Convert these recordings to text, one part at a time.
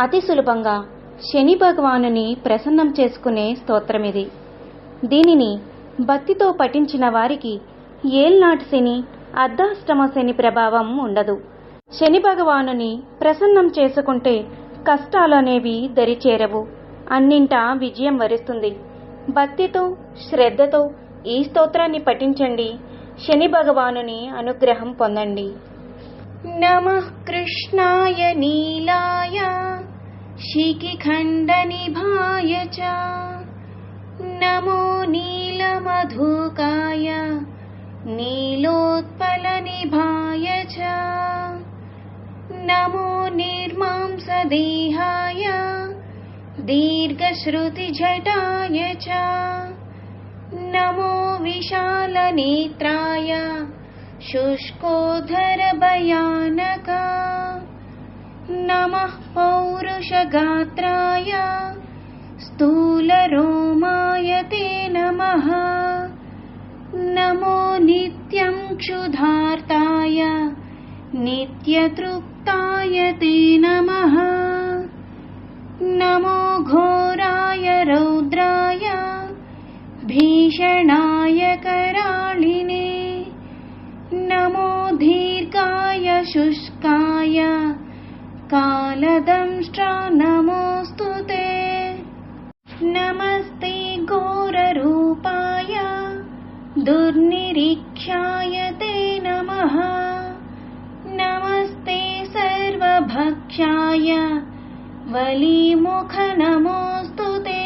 అతి సులభంగా శని భగవానుని ప్రసన్నం చేసుకునే స్తోత్రమిది. దీనిని భక్తితో పఠించిన వారికి ఏల్నాటి శని, అర్ధాష్టమ శని ప్రభావం ఉండదు. శని భగవానుని ప్రసన్నం చేసుకుంటే కష్టాలనేవి దరిచేరవు, అన్నింటా విజయం వరిస్తుంది. భక్తితో శ్రద్ధతో ఈ స్తోత్రాన్ని పఠించండి, శని భగవానుని అనుగ్రహం పొందండి. నమః కృష్ణాయ నీలాయ శిఖిఖండనిభాయ చ, నమో నీలమధుకాయ నీలోత్పలనిభాయ చ, నమో నిర్మాంసదేహాయ దీర్ఘశ్రుతిజటాయ చ, నమో విశాలనేత్రాయ శుష్కోదరభయానక, నమః పౌరుషగాత్రాయ స్థూలరోమాయ తే నమః, నమో నిత్యం క్షుధార్తాయ నిత్యతృప్తాయ తే నమః, నమో ఘోరాయ రౌద్రాయ భీషణాయ कराळिने, నమో దీర్ఘాయ శుష్కాయ కాలదంష్ట్రా నమోస్తుతే, నమస్తే ఘోరరూపాయ దుర్నిరీక్షాయ తే నమః, నమస్తే సర్వభక్షాయ వలీముఖ నమోస్తుతే,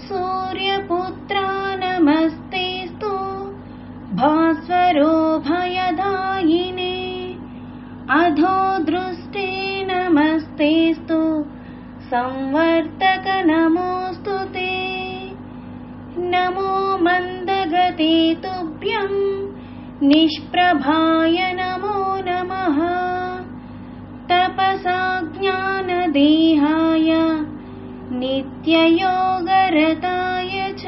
సూర్యపుత్రా నమస్తేస్తు భాస్వరో భయదాయినే, అధో దృష్టే నమస్తేస్తు సంవర్తక నమోస్తుతే, నమో మందగతే తుభ్యం నిష్ప్రభాయ నమో నమః, తపసా జ్ఞానదేహాయ నిత్యయోగరతాయ చ,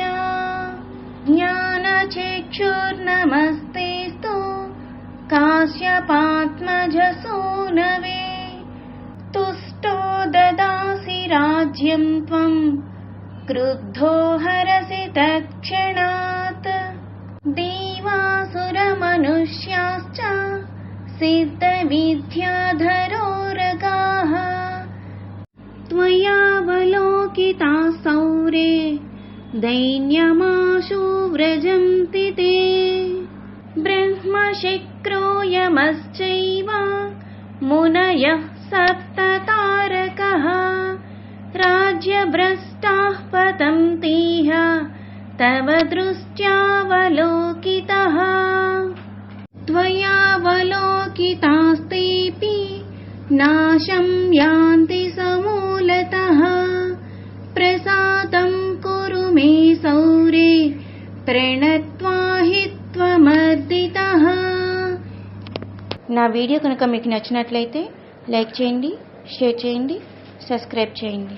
జ్ఞానచక్షుర్నమస్తేస్తు కాశ్యపాత్మజ సూనవే, తుష్టో దదాసి రాజ్యం త్వం క్రుద్ధో హరసి తత్క్షణాత్, దేవాసురమనుష్యాశ్చ సిద్ధవిద్యాధరోరగాః, త్వయావలోకితాः సౌరే దైన్యమాశు వ్రజంతి తే, బ్రహ్మశక్రో యమశ్చైవ మునయః సప్తతారకః, రాజ్యభ్రష్టాః పతంతేహ తవ దృష్ట్యావలోకితః, త్వయావలోకితాస్తేపి నాశం యాంతి సమూలతః, ప్రసాదం కురు మే సౌరే ప్రణత్వా హి త్వమర్దితః. నా వీడియో కనుక మీకు నచ్చినట్లయితే లైక్ చేయండి, షేర్ చేయండి, సబ్స్క్రైబ్ చేయండి.